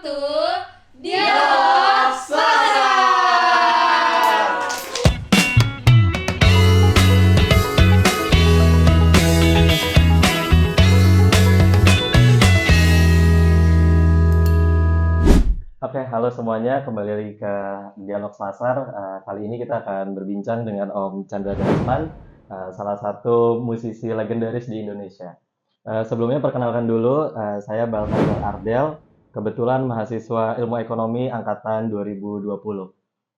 to Dialog Sasar. Oke, halo semuanya, kembali lagi ke Dialog Sasar. Kali ini kita akan berbincang dengan Om Chandra Darsman, salah satu musisi legendaris di Indonesia. Sebelumnya perkenalkan dulu, saya Balthazar Ardel, kebetulan mahasiswa Ilmu Ekonomi angkatan 2020.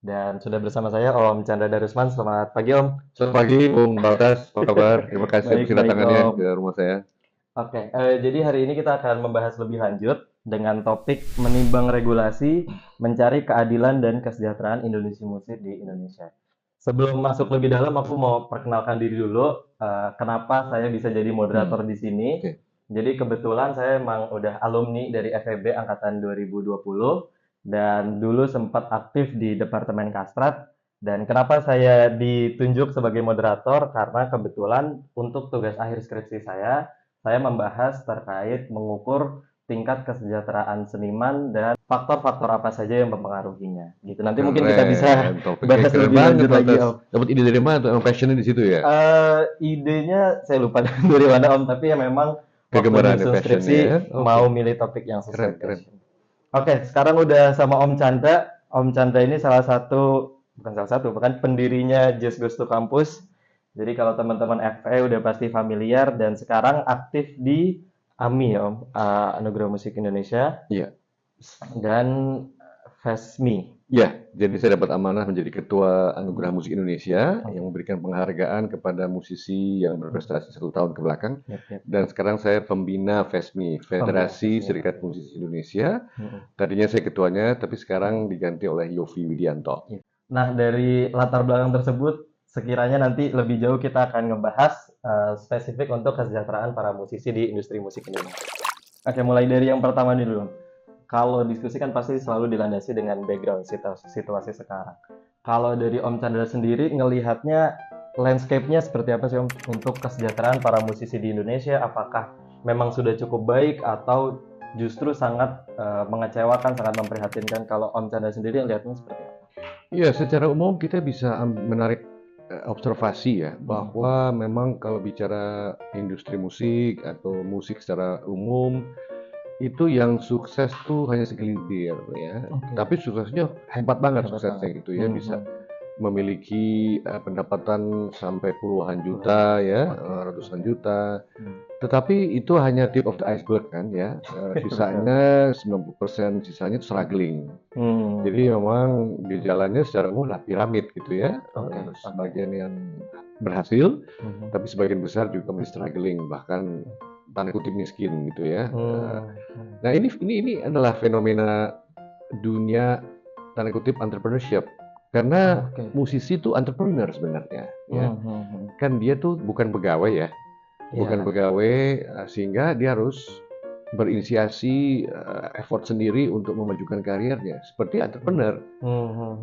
Dan sudah bersama saya Om Chandra Darsman. Selamat pagi Om. Selamat pagi, Bung Baltas. Apa kabar? Terima kasih Baik, atas kedatangannya Om. ke rumah saya. Oke, jadi hari ini kita akan membahas lebih lanjut dengan topik menimbang regulasi, mencari keadilan dan kesejahteraan industri musik di Indonesia. Sebelum masuk lebih dalam, aku mau perkenalkan diri dulu. Kenapa saya bisa jadi moderator di sini? Oke. Jadi kebetulan saya emang udah alumni dari FEB angkatan 2020 dan dulu sempat aktif di Departemen Kastrat. Dan kenapa saya ditunjuk sebagai moderator? Karena kebetulan untuk tugas akhir skripsi saya membahas terkait mengukur tingkat kesejahteraan seniman dan faktor-faktor apa saja yang mempengaruhinya. Gitu. Nanti mungkin kita bisa Topiknya bahas keren lebih banget, lanjut lagi, Baltas. Om. Dapat ide dari mana tuh? Emang passionnya di situ ya? Idenya saya lupa dari mana, Om, tapi ya memang waktu Kegemaran nyusun passionnya skripsi ya? Oke. mau milih topik yang sesuai Keren. passion. Oke, sekarang udah sama Om Chandra. Om Chandra ini bukan pendirinya Just Goes to Campus. Jadi kalau teman-teman FE udah pasti familiar dan sekarang aktif di AMI, Om, Anugerah Musik Indonesia Iya. dan FESMI. Ya, jadi saya dapat amanah menjadi Ketua Anugerah Musik Indonesia yang memberikan penghargaan kepada musisi yang berprestasi 1 tahun ke belakang. Yap. Dan sekarang saya pembina FESMI, Federasi FESMI. Serikat Musisi Indonesia. Mm-mm. Tadinya saya ketuanya, tapi sekarang diganti oleh Yofi Widianto. Nah, dari latar belakang tersebut, sekiranya nanti lebih jauh kita akan ngebahas spesifik untuk kesejahteraan para musisi di industri musik Indonesia. Oke, mulai dari yang pertama nih dulu. Kalau diskusi kan pasti selalu dilandasi dengan background situasi sekarang. Kalau dari Om Chandra sendiri ngelihatnya landscape-nya seperti apa sih Om untuk kesejahteraan para musisi di Indonesia? Apakah memang sudah cukup baik atau justru sangat mengecewakan, sangat memprihatinkan? Kalau Om Chandra sendiri ngelihatnya seperti apa? Ya, secara umum kita bisa menarik observasi ya, bahwa memang kalau bicara industri musik atau musik secara umum, itu yang sukses tuh hanya segelintir ya. Oke. Tapi suksesnya hebat banget Hebat suksesnya banget. gitu ya, bisa memiliki pendapatan sampai puluhan juta ya, ratusan juta. Tetapi itu hanya tip of the iceberg kan ya. Sisanya 90% sisanya itu struggling. Jadi memang gejalanya secara umum lah piramid gitu ya. Oke. Sebagian yang berhasil, tapi sebagian besar juga masih struggling, bahkan tanda kutip miskin gitu ya. Nah ini adalah fenomena dunia tanda kutip entrepreneurship. Karena Oke. musisi itu entrepreneur sebenarnya ya. Kan dia tuh bukan pegawai ya. Bukan Iya. pegawai, sehingga dia harus berinisiasi effort sendiri untuk memajukan karirnya seperti entrepreneur.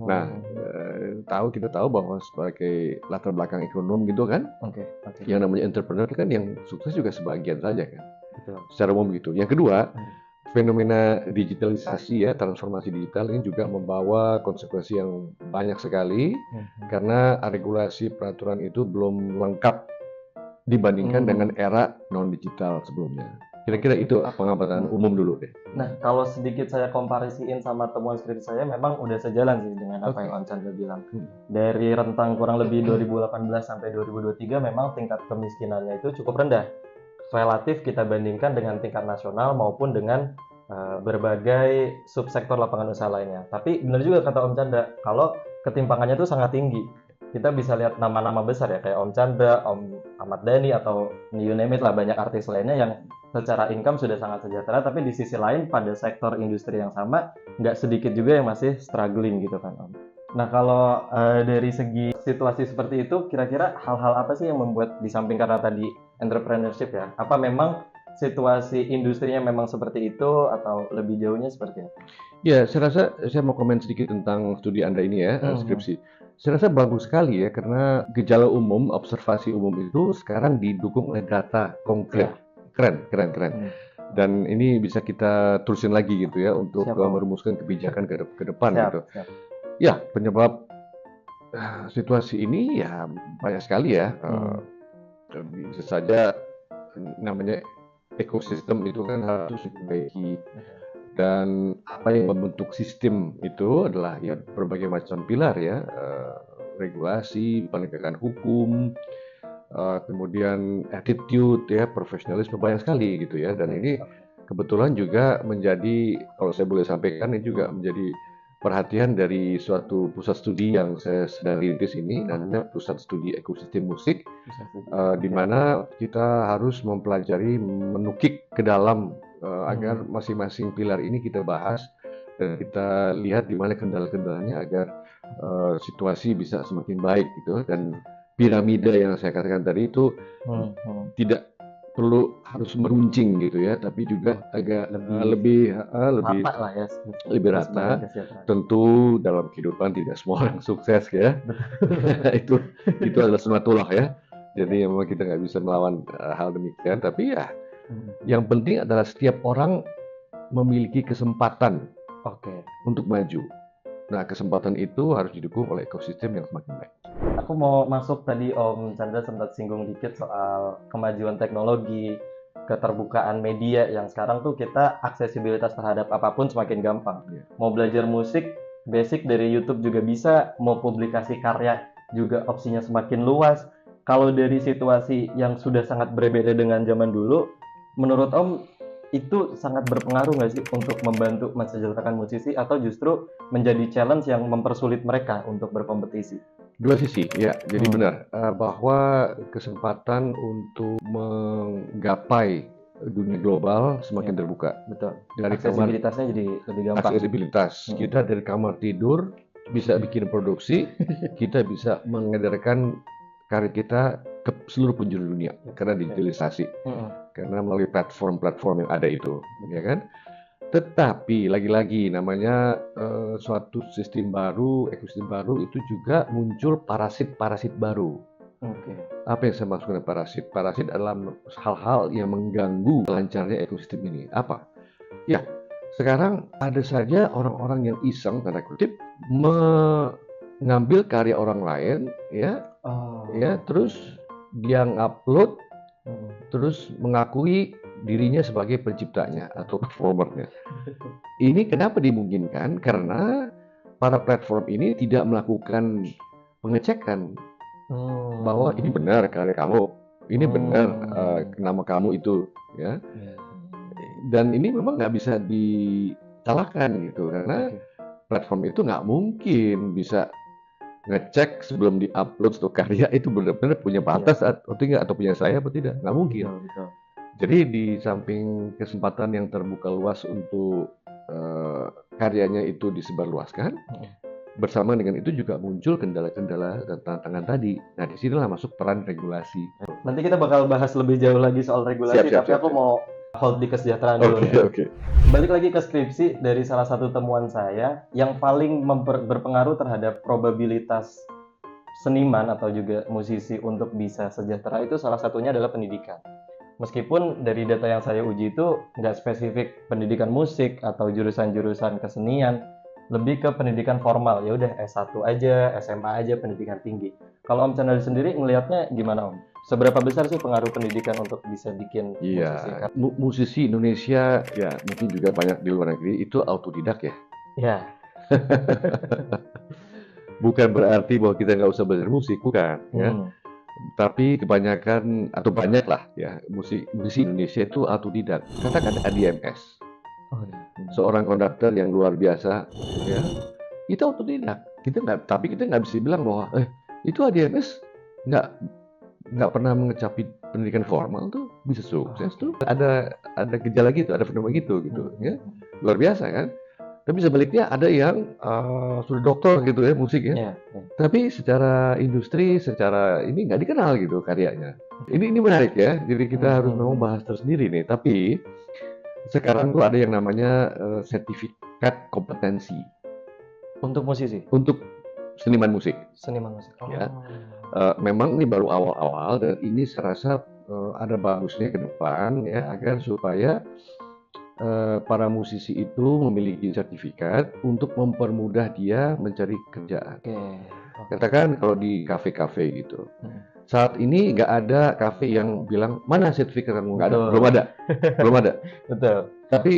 Nah, kita tahu bahwa sebagai latar belakang ekonom gitu kan, Oke. yang namanya entrepreneur kan yang sukses juga sebagian saja kan, Betul. secara umum gitu. Yang kedua, fenomena digitalisasi ya, transformasi digital ini juga membawa konsekuensi yang banyak sekali karena regulasi peraturan itu belum lengkap dibandingkan dengan era non-digital sebelumnya. Kira-kira itu pengamatan umum dulu deh. Nah, kalau sedikit saya komparisiin sama temuan skripsi saya, memang udah sejalan sih dengan apa yang Om Chandra bilang. Dari rentang kurang lebih 2018 sampai 2023 memang tingkat kemiskinannya itu cukup rendah. Relatif kita bandingkan dengan tingkat nasional maupun dengan berbagai subsektor lapangan usaha lainnya. Tapi benar juga kata Om Chandra, kalau ketimpangannya itu sangat tinggi. Kita bisa lihat nama-nama besar ya, kayak Om Chandra, Om Ahmad Dhani, atau you name it lah, banyak artis lainnya yang secara income sudah sangat sejahtera, tapi di sisi lain pada sektor industri yang sama, nggak sedikit juga yang masih struggling gitu kan Om. Nah kalau dari segi situasi seperti itu, kira-kira hal-hal apa sih yang membuat, di samping karena tadi entrepreneurship ya, apa memang situasi industrinya memang seperti itu atau lebih jauhnya seperti apa? Ya, saya rasa saya mau komen sedikit tentang studi Anda ini ya, skripsi. Saya rasa bagus sekali ya, karena gejala umum, observasi umum itu sekarang didukung oleh data konkret. Keren. dan ini bisa kita terusin lagi gitu ya untuk Siap, Om. merumuskan kebijakan ke depan Siap, gitu. siap. Ya, penyebab situasi ini ya banyak sekali ya. Bisa saja namanya ekosistem itu kan harus diperbaiki, dan apa yang membentuk sistem itu adalah ya berbagai macam pilar ya, regulasi, penegakan hukum, kemudian attitude ya, profesionalisme, banyak sekali gitu ya. Dan ini kebetulan juga menjadi, kalau saya boleh sampaikan, ini juga menjadi perhatian dari suatu pusat studi yang saya sedang rintis ini, namanya Pusat Studi Ekosistem Musik, di mana kita harus mempelajari, menukik ke dalam agar masing-masing pilar ini kita bahas dan kita lihat di mana kendala-kendalanya agar situasi bisa semakin baik gitu. Dan piramida yang saya katakan tadi itu tidak perlu harus meruncing gitu ya, tapi juga agak lebih Rata lah ya. lebih rata. Kesejahteraan. Tentu dalam kehidupan tidak semua orang sukses ya. itu adalah sunatullah ya. Jadi memang kita nggak bisa melawan hal demikian, tapi ya yang penting adalah setiap orang memiliki kesempatan Oke. untuk maju. Nah, kesempatan itu harus didukung oleh ekosistem yang semakin baik. Aku mau masuk tadi Om Chandra sempat singgung dikit soal kemajuan teknologi, keterbukaan media yang sekarang tuh kita aksesibilitas terhadap apapun semakin gampang. Iya. Mau belajar musik, basic dari YouTube juga bisa, mau publikasi karya juga opsinya semakin luas. Kalau dari situasi yang sudah sangat berbeda dengan zaman dulu, menurut Om itu sangat berpengaruh nggak sih untuk membantu mensejahterakan musisi atau justru menjadi challenge yang mempersulit mereka untuk berkompetisi? Dua sisi, ya. Jadi benar bahwa kesempatan untuk menggapai dunia global semakin terbuka. Betul. Dari kamar Aksesibilitasnya jadi lebih gampang. aksesibilitas, kita dari kamar tidur bisa bikin produksi, kita bisa mengedarkan karya kita ke seluruh penjuru dunia karena digitalisasi, karena melalui platform-platform yang ada itu, ya kan? Tetapi lagi-lagi namanya suatu sistem baru, ekosistem baru itu juga muncul parasit-parasit baru. Oke. Apa yang saya maksud dengan parasit? Parasit adalah hal-hal yang mengganggu lancarnya ekosistem ini. Apa? Ya, sekarang ada saja orang-orang yang iseng, tanda kutip, mengambil karya orang lain, ya, terus dia ngupload, terus mengakui dirinya sebagai penciptanya atau performernya. Ini kenapa dimungkinkan? Karena para platform ini tidak melakukan pengecekan bahwa ini benar karya kamu, ini benar nama kamu itu, ya. Dan ini memang nggak bisa disalahkan gitu, karena platform itu nggak mungkin bisa ngecek sebelum diupload suatu karya itu benar-benar punya batas atau tidak, atau punya saya atau tidak, nggak mungkin. Betul. Jadi di samping kesempatan yang terbuka luas untuk karyanya itu disebarluaskan, bersama dengan itu juga muncul kendala-kendala dan tantangan tadi. Nah, disinilah masuk peran regulasi. Nanti kita bakal bahas lebih jauh lagi soal regulasi, tapi aku mau hold di kesejahteraan dulu nih. Oke. Balik lagi ke skripsi, dari salah satu temuan saya, yang paling berpengaruh terhadap probabilitas seniman atau juga musisi untuk bisa sejahtera itu salah satunya adalah pendidikan. Meskipun dari data yang saya uji itu nggak spesifik pendidikan musik atau jurusan-jurusan kesenian, lebih ke pendidikan formal. Ya udah S1 aja, SMA aja, pendidikan tinggi. Kalau Om Chandra sendiri ngelihatnya gimana Om? Seberapa besar sih pengaruh pendidikan untuk bisa bikin musisi? Iya, musisi Indonesia ya mungkin juga banyak di luar negeri itu autodidak ya. Ya. Bukan berarti bahwa kita nggak usah belajar musik, bukan. Ya. Tapi kebanyakan atau banyak lah ya musisi Indonesia itu autodidak. Katakan ADMS, seorang konduktor yang luar biasa, ya itu autodidak. Tapi kita nggak bisa bilang bahwa itu ADMS nggak pernah mengecapi pendidikan formal tuh bisa sukses tuh. Ada gejala gitu, ada fenomena gitu ya, luar biasa kan. Tapi sebaliknya ada yang sudah doktor gitu ya musik ya. Tapi secara industri, secara ini nggak dikenal gitu karyanya. Ini menarik ya. Jadi kita harus memang bahas tersendiri nih. Tapi sekarang tuh ada yang namanya sertifikat kompetensi untuk musisi, untuk seniman musik. Seniman musik. Ya. Memang ini baru awal-awal dan ini saya rasa ada bagusnya ke depan ya agar supaya para musisi itu memiliki sertifikat untuk mempermudah dia mencari kerjaan. Oke. Katakan kalau di kafe-kafe gitu. Hmm. Saat ini nggak ada kafe yang bilang mana sertifikat kamu, nggak ada, Betul. belum ada, belum ada. Betul. Tapi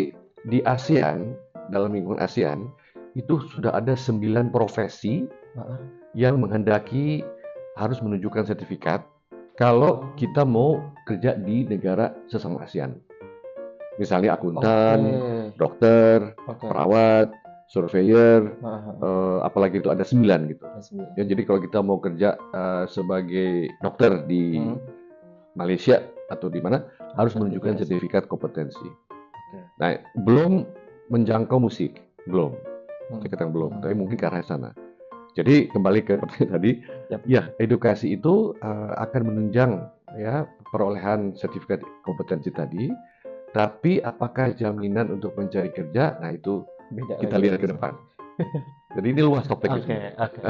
di ASEAN, dalam lingkungan ASEAN itu sudah ada 9 profesi Heeh. yang menghendaki harus menunjukkan sertifikat kalau kita mau kerja di negara sesama ASEAN. Misalnya akuntan, dokter, Oke. perawat, surveyor, Heeh. apalagi itu ada 9 gitu. Resmi. Ya, jadi kalau kita mau kerja sebagai dokter di Hmm. Malaysia atau di mana harus menunjukkan sertifikat kompetensi. Oke. Nah, belum menjangkau musik, belum. Hmm. Saya katakan belum, tapi mungkin ke arah sana. Jadi kembali ke pertanyaan tadi, Yap. ya edukasi itu akan menunjang ya perolehan sertifikat kompetensi tadi. Tapi apakah jaminan untuk mencari kerja? Nah itu Beda kita lagi. lihat ke depan. Jadi ini luas topiknya. Oke.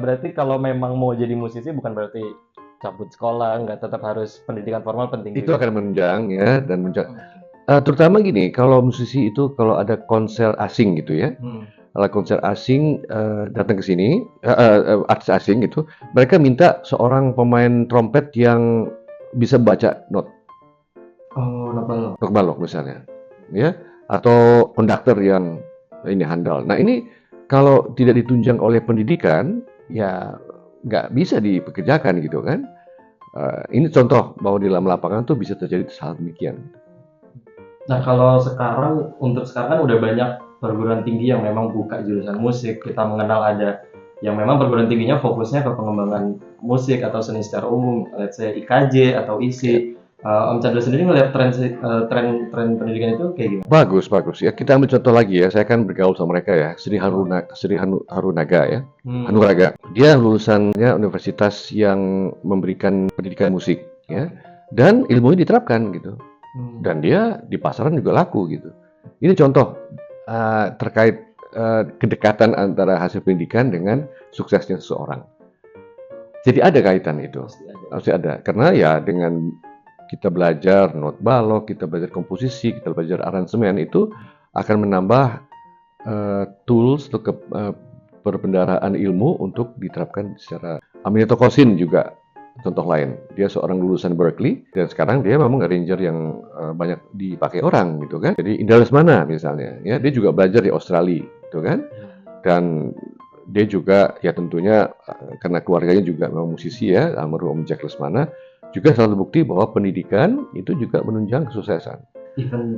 Berarti kalau memang mau jadi musisi bukan berarti cabut sekolah, nggak tetap harus pendidikan formal penting Itu juga. akan menunjang ya dan menunjang. Oke. Terutama gini, kalau musisi itu kalau ada konser asing gitu ya, kalau konser asing datang ke sini, artis asing gitu, mereka minta seorang pemain trompet yang bisa baca not Oh, nopal. balok misalnya, ya, atau konduktor yang ini handal. Nah ini kalau tidak ditunjang oleh pendidikan, ya nggak bisa dipekerjakan gitu kan. Ini contoh bahwa di dalam lapangan tuh bisa terjadi hal demikian. Nah, kalau untuk sekarang kan udah banyak perguruan tinggi yang memang buka jurusan musik. Kita mengenal ada yang memang perguruan tingginya fokusnya ke pengembangan musik atau seni secara umum, let's say IKJ atau ISI. Om Chandra sendiri ngeliat tren pendidikan itu kayak gimana? Bagus ya. Kita ambil contoh lagi ya. Saya kan bergaul sama mereka ya. Sri Harunaga ya. Hanuraga. Dia lulusannya universitas yang memberikan pendidikan musik ya. Dan ilmunya diterapkan gitu. Dan dia di pasaran juga laku gitu. Ini contoh terkait kedekatan antara hasil pendidikan dengan suksesnya seseorang. Jadi ada kaitan itu. Pasti ada. Karena ya dengan kita belajar not balok, kita belajar komposisi, kita belajar aransemen itu akan menambah tools untuk perbendaharaan ilmu untuk diterapkan secara. Aminata Kosin juga contoh lain. Dia seorang lulusan Berkeley dan sekarang dia memang arranger yang banyak dipakai orang gitu kan. Jadi Indra Lesmana misalnya, ya dia juga belajar di Australia, gitu kan. Dan dia juga ya tentunya karena keluarganya juga memang musisi ya, almarhum Om Jack Lesmana. Juga salah bukti bahwa pendidikan itu juga menunjang kesuksesan. Even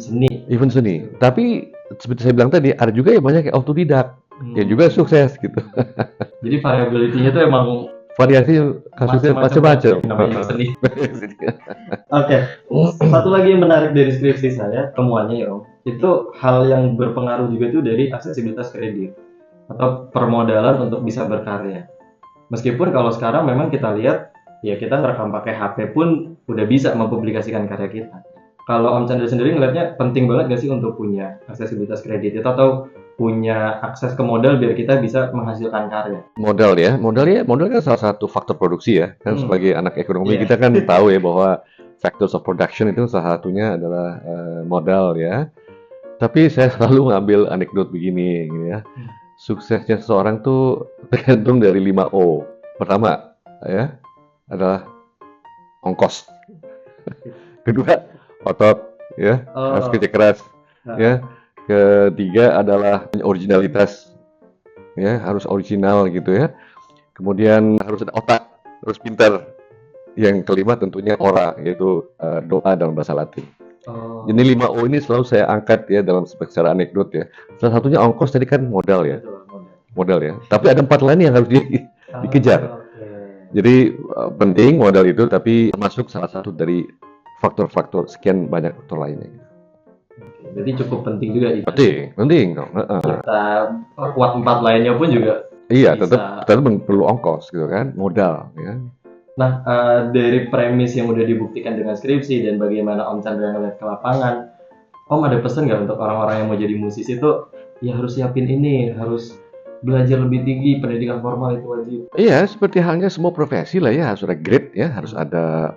seni. Tapi seperti saya bilang tadi, ada juga yang banyak yang autodidak, yang juga sukses gitu. Jadi variability-nya itu emang variasi kasusnya macam-macam. Namanya seni. Oke. Satu lagi yang menarik dari skripsi saya, temuannya ya Om, itu hal yang berpengaruh juga itu dari aksesibilitas kredit atau permodalan untuk bisa berkarya. Meskipun kalau sekarang memang kita lihat ya kita ngerekam pakai HP pun udah bisa mempublikasikan karya kita. Kalau Om Chandra sendiri ngelihatnya penting banget gak sih untuk punya aksesibilitas kredit itu atau punya akses ke modal biar kita bisa menghasilkan karya? Modal kan salah satu faktor produksi ya. Kan sebagai anak ekonomi kita kan tahu ya bahwa factors of production itu salah satunya adalah modal ya. Tapi saya selalu ngambil anekdot begini gitu ya. Suksesnya seseorang tuh tergantung dari 5 O. Pertama ya adalah ongkos. Kedua, otot ya, harus kerja keras ya. Ketiga adalah originalitas ya, harus original gitu ya. Kemudian harus ada otak, harus pintar. Yang kelima tentunya ora, yaitu doa dalam bahasa Latin. Jadi 5 O ini selalu saya angkat ya dalam secara anekdot ya. Salah satunya ongkos tadi kan modal ya. Modal ya. Tapi ada 4 lain yang harus dikejar. Jadi penting modal itu, tapi termasuk salah satu dari faktor-faktor sekian banyak faktor lainnya. Jadi cukup penting juga itu. Penting dong. Kita kuat 4 lainnya pun juga. Iya, tetap perlu ongkos gitu kan, modal. Ya. Nah, dari premis yang udah dibuktikan dengan skripsi dan bagaimana Om Chandra ngeliat ke lapangan, Om ada pesan nggak untuk orang-orang yang mau jadi musisi itu? Ya harus siapin ini, harus belajar lebih tinggi, pendidikan formal itu wajib. Iya, seperti halnya semua profesi lah ya, harus ada grade ya, harus ada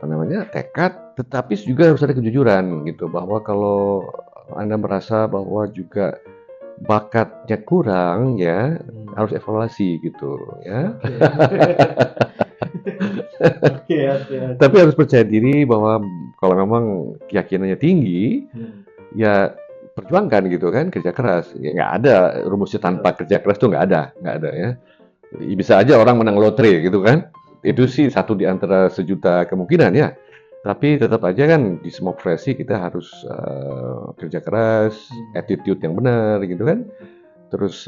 tekad, tetapi juga harus ada kejujuran gitu, bahwa kalau Anda merasa bahwa juga bakatnya kurang ya, harus evaluasi gitu ya. Oke. Tapi harus percaya diri bahwa kalau memang keyakinannya tinggi, ya perjuangkan gitu kan, kerja keras. Ya nggak ada rumusnya tanpa kerja keras tuh nggak ada ya. Bisa aja orang menang lotre gitu kan. Itu sih satu di antara sejuta kemungkinan ya. Tapi tetap aja kan di semua profesi kita harus kerja keras, attitude yang benar gitu kan. Terus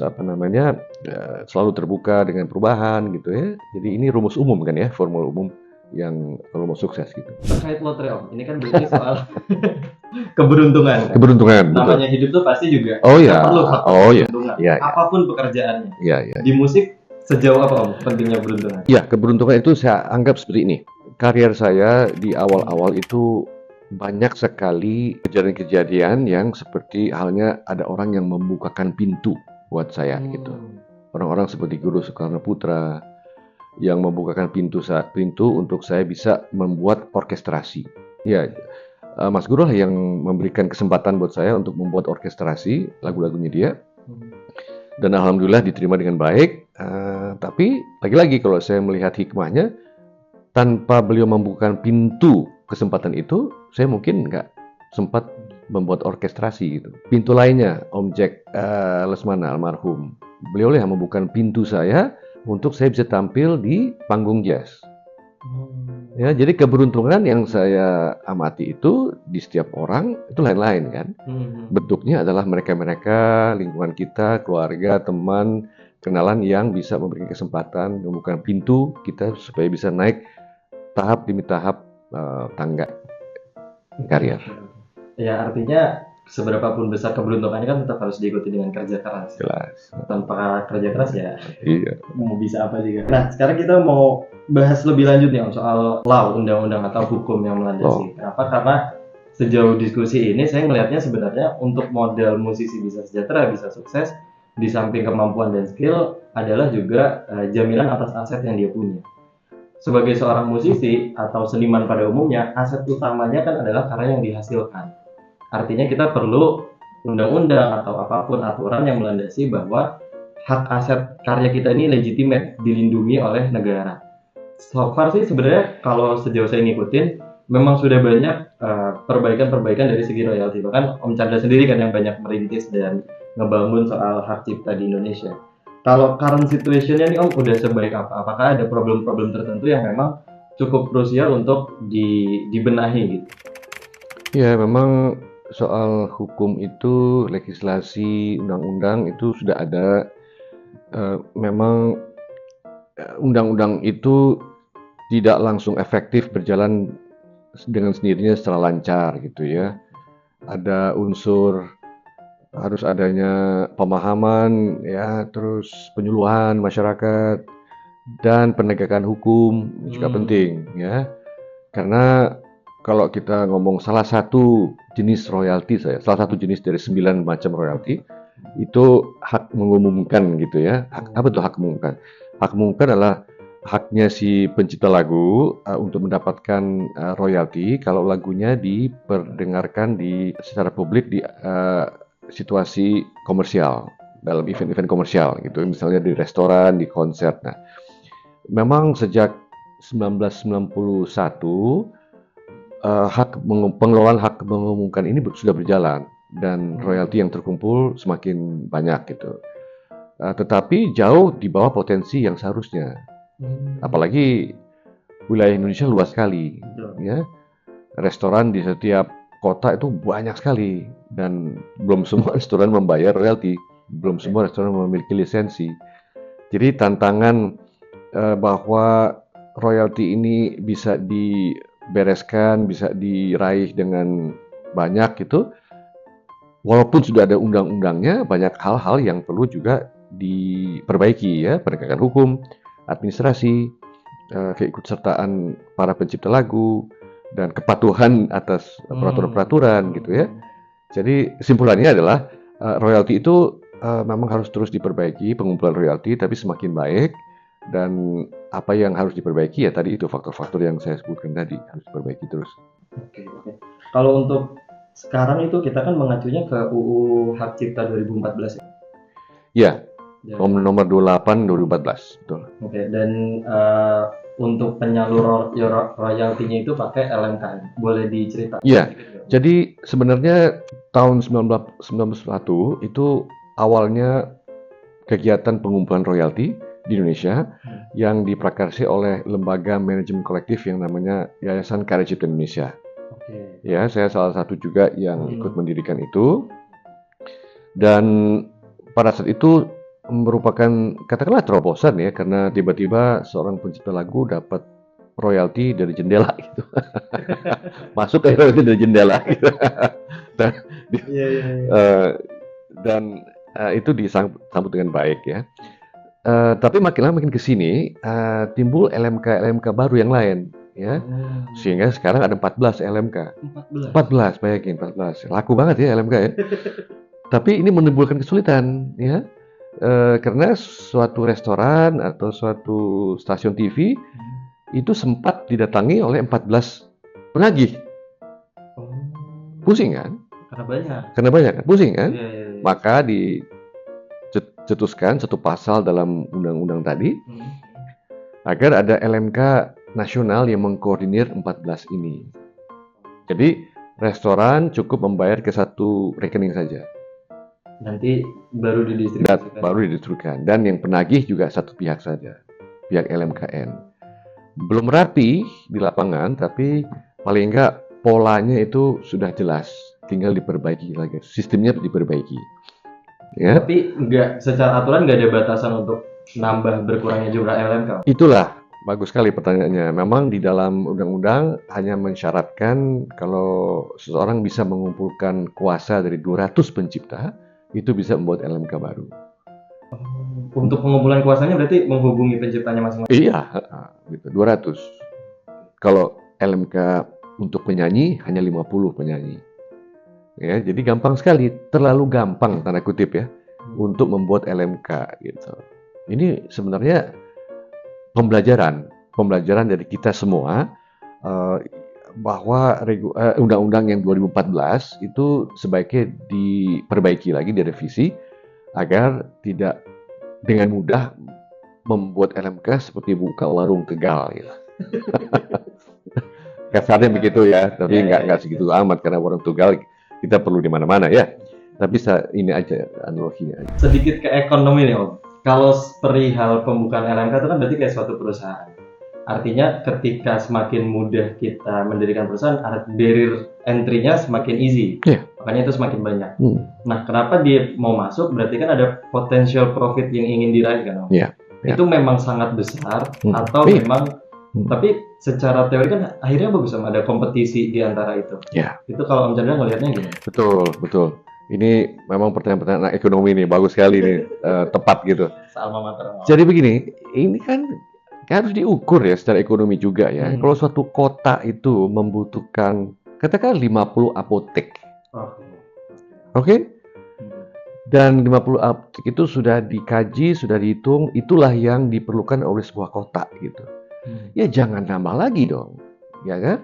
selalu terbuka dengan perubahan gitu ya. Jadi ini rumus umum kan ya, formula umum yang kalau mau sukses gitu. Terkait lotre Om, ini kan berarti soal keberuntungan. Keberuntungan, betul. Namanya hidup tuh pasti juga Oh ya, perlu keberuntungan. Iya. Apapun pekerjaannya. Iya. Di musik sejauh apa Om pentingnya keberuntungan? Ya, keberuntungan itu saya anggap seperti ini. Karier saya di awal-awal itu banyak sekali kejadian-kejadian yang seperti halnya ada orang yang membukakan pintu buat saya gitu. Orang-orang seperti Guru Soekarno Putra yang membukakan pintu untuk saya bisa membuat orkestrasi. Ya, Mas Guru lah yang memberikan kesempatan buat saya untuk membuat orkestrasi lagu-lagunya dia. Dan alhamdulillah diterima dengan baik. Tapi lagi-lagi kalau saya melihat hikmahnya, tanpa beliau membukakan pintu kesempatan itu, saya mungkin nggak sempat membuat orkestrasi gitu. Pintu lainnya, Om Jack Lesmana almarhum, beliau yang membukakan pintu saya untuk saya bisa tampil di panggung jazz. Ya, jadi keberuntungan yang saya amati itu di setiap orang itu lain-lain kan. Bentuknya adalah mereka-mereka, lingkungan kita, keluarga, teman, kenalan yang bisa memberikan kesempatan, membuka pintu kita supaya bisa naik tahap demi tahap tangga karier. Ya, artinya seberapapun besar keberuntungannya kan tetap harus diikuti dengan kerja keras. Jelas. Tanpa kerja keras ya Iya. mau bisa apa juga. Nah, sekarang kita mau bahas lebih lanjut nih Om, soal law, undang-undang atau hukum yang melandasi. Kenapa? Karena sejauh diskusi ini saya melihatnya sebenarnya untuk model musisi bisa sejahtera, bisa sukses, di samping kemampuan dan skill adalah juga jaminan atas aset yang dia punya. Sebagai seorang musisi atau seniman pada umumnya, aset utamanya kan adalah karya yang dihasilkan. Artinya kita perlu undang-undang atau apapun aturan yang melandasi bahwa hak aset karya kita ini legitimate, dilindungi oleh negara. So far sih sebenarnya kalau sejauh saya ngikutin, memang sudah banyak perbaikan-perbaikan dari segi royalti. Bahkan Om Chandra sendiri kan yang banyak merintis dan ngebangun soal hak cipta di Indonesia. Kalau current situation-nya nih Om udah sebaik apa? Apakah ada problem-problem tertentu yang memang cukup krusial untuk dibenahi gitu? Ya, memang soal hukum itu, legislasi, undang-undang itu sudah ada. Memang undang-undang itu tidak langsung efektif berjalan dengan sendirinya secara lancar gitu ya. Ada unsur harus adanya pemahaman ya, terus penyuluhan masyarakat dan penegakan hukum juga penting ya. Karena kalau kita ngomong salah satu jenis royalti salah satu jenis dari 9 macam royalti itu hak mengumumkan gitu ya. Apa tuh hak mengumumkan? Hak mengumumkan adalah haknya si pencipta lagu untuk mendapatkan royalti kalau lagunya diperdengarkan secara publik di situasi komersial, dalam event-event komersial gitu, misalnya di restoran, di konser. Nah, memang sejak 1991 pengelolaan hak mengumumkan ini sudah berjalan dan royalti yang terkumpul semakin banyak gitu. Tetapi jauh di bawah potensi yang seharusnya. Apalagi wilayah Indonesia luas sekali, ya. Restoran di setiap kota itu banyak sekali dan belum semua restoran membayar royalti, belum semua restoran memiliki lisensi. Jadi tantangan bahwa royalti ini bisa dibereskan, bisa diraih dengan banyak gitu. Walaupun sudah ada undang-undangnya, banyak hal-hal yang perlu juga diperbaiki ya, penegakan hukum, administrasi, keikutsertaan para pencipta lagu, dan kepatuhan atas peraturan-peraturan gitu ya. Jadi kesimpulannya adalah royalti itu memang harus terus diperbaiki pengumpulan royalti, tapi semakin baik. Dan apa yang harus diperbaiki ya tadi itu faktor-faktor yang saya sebutkan tadi harus diperbaiki terus. Oke. Kalau untuk sekarang itu kita kan mengacunya ke UU Hak Cipta 2014 ya. Ya, Ya. nomor 28 2014, betul. Oke, dan untuk penyalur royaltinya itu pakai LMKN. Boleh diceritakan? Iya. sedikit nggak? Jadi sebenarnya tahun 1991 itu awalnya kegiatan pengumpulan royalti di Indonesia yang diprakarsa oleh lembaga manajemen kolektif yang namanya Yayasan Karya Cipta Indonesia. Oke. Ya, saya salah satu juga yang ikut mendirikan itu. Dan pada saat itu merupakan katakanlah terobosan ya, karena tiba-tiba seorang pencipta lagu dapat royalti dari jendela gitu. Masuk ke royalti dari jendela gitu. Iya. Dan itu disambut dengan baik ya. Tapi makin lama makin kesini timbul LMK baru yang lain ya, sehingga sekarang ada 14 LMK. 14, bayangin 14. Laku banget ya LMK ya. Tapi ini menimbulkan kesulitan ya, karena suatu restoran atau suatu stasiun TV itu sempat didatangi oleh 14 penagih. Pusing kan? Karena banyak kan? Pusing kan? Iya. Maka dicetuskan satu pasal dalam undang-undang tadi agar ada LMK nasional yang mengkoordinir 14 ini. Jadi restoran cukup membayar ke satu rekening saja. Nanti baru didistribusikan. Dan yang penagih juga satu pihak saja, pihak LMKN. Belum rapi di lapangan, tapi paling enggak polanya itu sudah jelas. Tinggal diperbaiki lagi, sistemnya diperbaiki. Ya. Tapi secara aturan nggak ada batasan untuk nambah berkurangnya jumlah LMK. Itulah bagus sekali pertanyaannya. Memang di dalam undang-undang hanya mensyaratkan kalau seseorang bisa mengumpulkan kuasa dari 200 pencipta, itu bisa membuat LMK baru. Untuk pengumpulan kuasanya berarti menghubungi penciptanya masing-masing. Iya, gitu 200. Kalau LMK untuk penyanyi hanya 50 penyanyi. Ya, jadi gampang sekali, terlalu gampang tanda kutip ya untuk membuat LMK gitu. Ini sebenarnya pembelajaran dari kita semua bahwa undang-undang yang 2014 itu sebaiknya diperbaiki lagi, direvisi agar tidak dengan mudah membuat LMK seperti buka warung Tegal gitu. Kasarnya begitu ya, tapi nggak segitu amat karena warung Tegal kita perlu di mana-mana ya. Tapi ini aja analoginya aja. Sedikit ke ekonomi nih Om. Kalau perihal pembukaan LMK itu kan berarti kayak suatu perusahaan. Artinya ketika semakin mudah kita mendirikan perusahaan, barrier entry-nya semakin easy. Yeah. Makanya itu semakin banyak. Nah, kenapa dia mau masuk? Berarti kan ada potential profit yang ingin diraih kan Om? Yeah. Itu memang sangat besar atau memang tapi secara teori kan akhirnya bagus sama ada kompetisi di antara itu. Ya. Itu kalau Om Chandra ngelihatnya gimana? Betul. Ini memang pertanyaan-pertanyaan ekonomi nih, bagus sekali nih, tepat gitu. Alma mater. Jadi begini, ini kan harus diukur ya secara ekonomi juga ya. Kalau suatu kota itu membutuhkan katakan 50 apotek. Oke? Dan 50 apotek itu sudah dikaji, sudah dihitung, itulah yang diperlukan oleh sebuah kota gitu. Ya jangan nambah lagi dong, ya kan?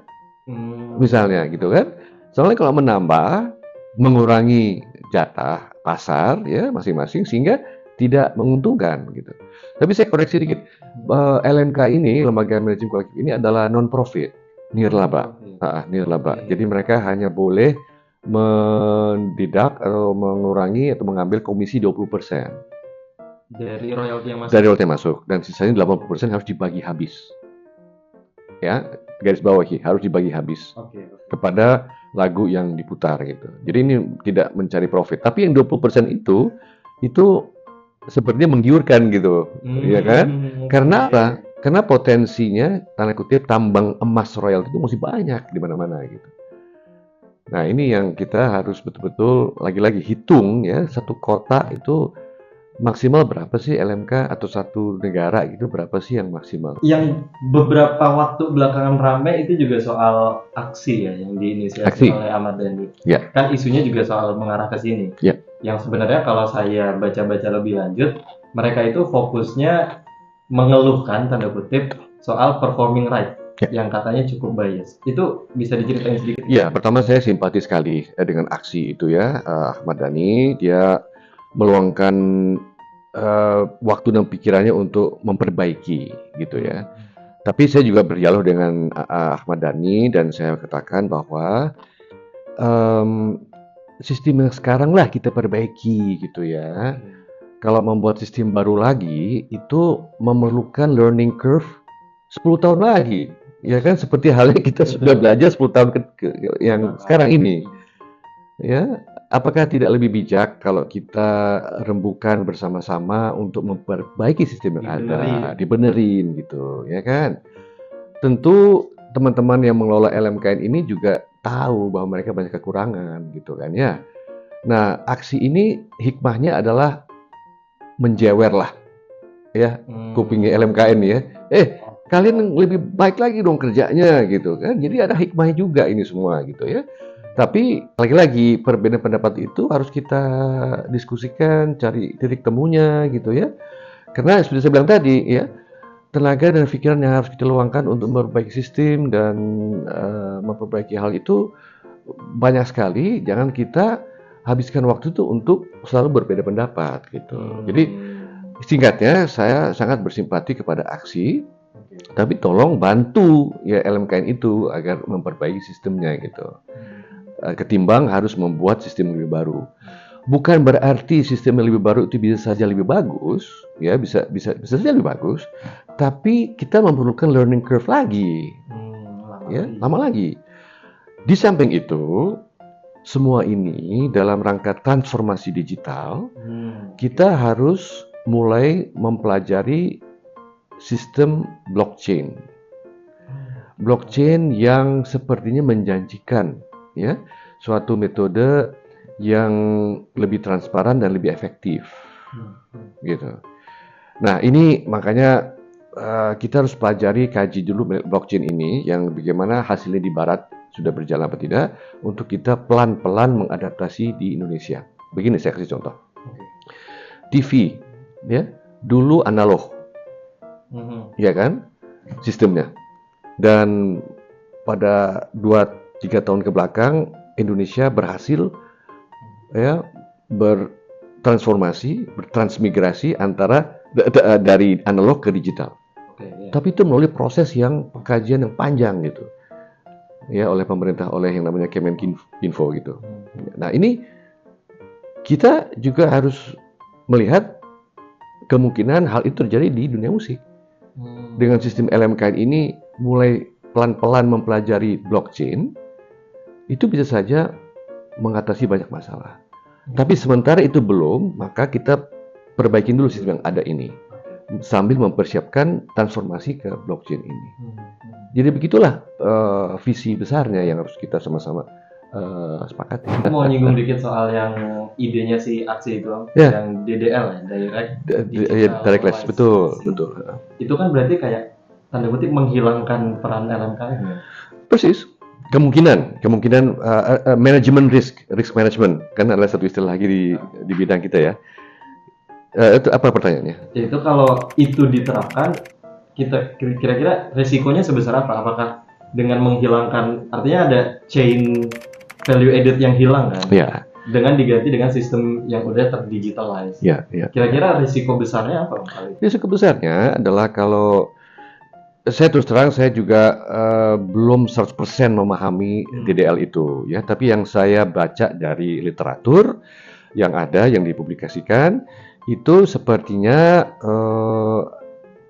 Misalnya gitu kan? Soalnya kalau menambah, mengurangi jatah pasar ya masing-masing sehingga tidak menguntungkan gitu. Tapi saya koreksi dikit, LMK ini, lembaga manajemen kolektif ini adalah non-profit, nirlaba. Jadi mereka hanya boleh mendidak atau mengurangi atau mengambil komisi 20%. Dari royalti yang masuk. Dari royalti yang masuk, dan sisanya 80% harus dibagi habis. Ya, garis bawahi harus dibagi habis kepada lagu yang diputar gitu. Jadi ini tidak mencari profit, tapi yang 20% itu sepertinya menggiurkan gitu, ya kan? Karena apa? Karena potensinya tanda kutip tambang emas royalti itu masih banyak di mana-mana gitu. Nah, ini yang kita harus betul-betul lagi-lagi hitung ya, satu kota itu maksimal berapa sih LMK atau satu negara gitu berapa sih yang maksimal? Yang beberapa waktu belakangan ramai itu juga soal aksi ya yang diinisiasi oleh Ahmad Dhani. Ya. Kan isunya juga soal mengarah ke sini. Ya. yang sebenarnya kalau saya baca-baca lebih lanjut, mereka itu fokusnya mengeluhkan tanda kutip soal performing right yang katanya cukup bias. Itu bisa diceritain sedikit? Ya, pertama saya simpati sekali dengan aksi itu ya, Ahmad Dhani. Dia meluangkan waktu dan pikirannya untuk memperbaiki gitu ya. Tapi saya juga berdialog dengan Ahmad Dhani dan saya katakan bahwa sistem yang sekarang lah kita perbaiki gitu ya. Kalau membuat sistem baru lagi itu memerlukan learning curve 10 tahun lagi. Ya kan seperti halnya kita sudah belajar 10 tahun yang sekarang ini. Ya, apakah tidak lebih bijak kalau kita rembukan bersama-sama untuk memperbaiki sistem yang ada, dibenerin gitu, ya kan? Tentu teman-teman yang mengelola LMKN ini juga tahu bahwa mereka banyak kekurangan gitu kan ya. Nah, aksi ini hikmahnya adalah menjewer lah ya kupingnya LMKN ya. Kalian lebih baik lagi dong kerjanya gitu kan. Jadi ada hikmahnya juga ini semua gitu ya. Tapi lagi-lagi perbedaan pendapat itu harus kita diskusikan, cari titik temunya gitu ya. Karena seperti saya bilang tadi ya, tenaga dan pikiran yang harus kita luangkan untuk memperbaiki sistem dan memperbaiki hal itu banyak sekali. Jangan kita habiskan waktu itu untuk selalu berbeda pendapat gitu. Jadi singkatnya saya sangat bersimpati kepada aksi, tapi tolong bantu ya LMKN itu agar memperbaiki sistemnya gitu. Ketimbang harus membuat sistem lebih baru. Bukan berarti sistem yang lebih baru itu bisa saja lebih bagus, ya bisa saja lebih bagus, tapi kita memerlukan learning curve lagi, lama lagi. Di samping itu, semua ini dalam rangka transformasi digital, kita harus mulai mempelajari sistem blockchain. Blockchain yang sepertinya menjanjikan ya suatu metode yang lebih transparan dan lebih efektif gitu. Nah ini makanya kita harus pelajari, kaji dulu blockchain ini yang bagaimana hasilnya di barat sudah berjalan apa tidak untuk kita pelan-pelan mengadaptasi di Indonesia. Begini saya kasih contoh. TV ya dulu analog ya kan sistemnya, dan pada 2-3 tahun ke belakang Indonesia berhasil ya bertransmigrasi antara dari analog ke digital. Tapi itu melalui proses yang pengkajian yang panjang gitu ya oleh pemerintah, oleh yang namanya Kemenkominfo gitu. Nah ini kita juga harus melihat kemungkinan hal itu terjadi di dunia musik. Dengan sistem LMKN ini mulai pelan-pelan mempelajari blockchain, itu bisa saja mengatasi banyak masalah. Tapi sementara itu belum, maka kita perbaikin dulu sistem yang ada ini sambil mempersiapkan transformasi ke blockchain ini. Jadi begitulah visi besarnya yang harus kita sama-sama sepakati. Aku mau nyinggung dikit soal yang idenya si aksi itu, yang DDL ya, direct less, betul. Itu kan berarti kayak tanda kutip menghilangkan peran LMKN ya? Persis. Kemungkinan manajemen risk management kan adalah satu istilah lagi di bidang kita ya. Itu apa pertanyaannya? Itu kalau itu diterapkan, kita kira-kira resikonya sebesar apa? Apakah dengan menghilangkan, artinya ada chain value added yang hilang kan? Ya. Dengan diganti dengan sistem yang udah terdigitalize. Ya. Kira-kira risiko besarnya apa? Risiko besarnya adalah kalau saya terus terang saya juga belum 100% memahami DDL itu ya, tapi yang saya baca dari literatur yang ada yang dipublikasikan itu sepertinya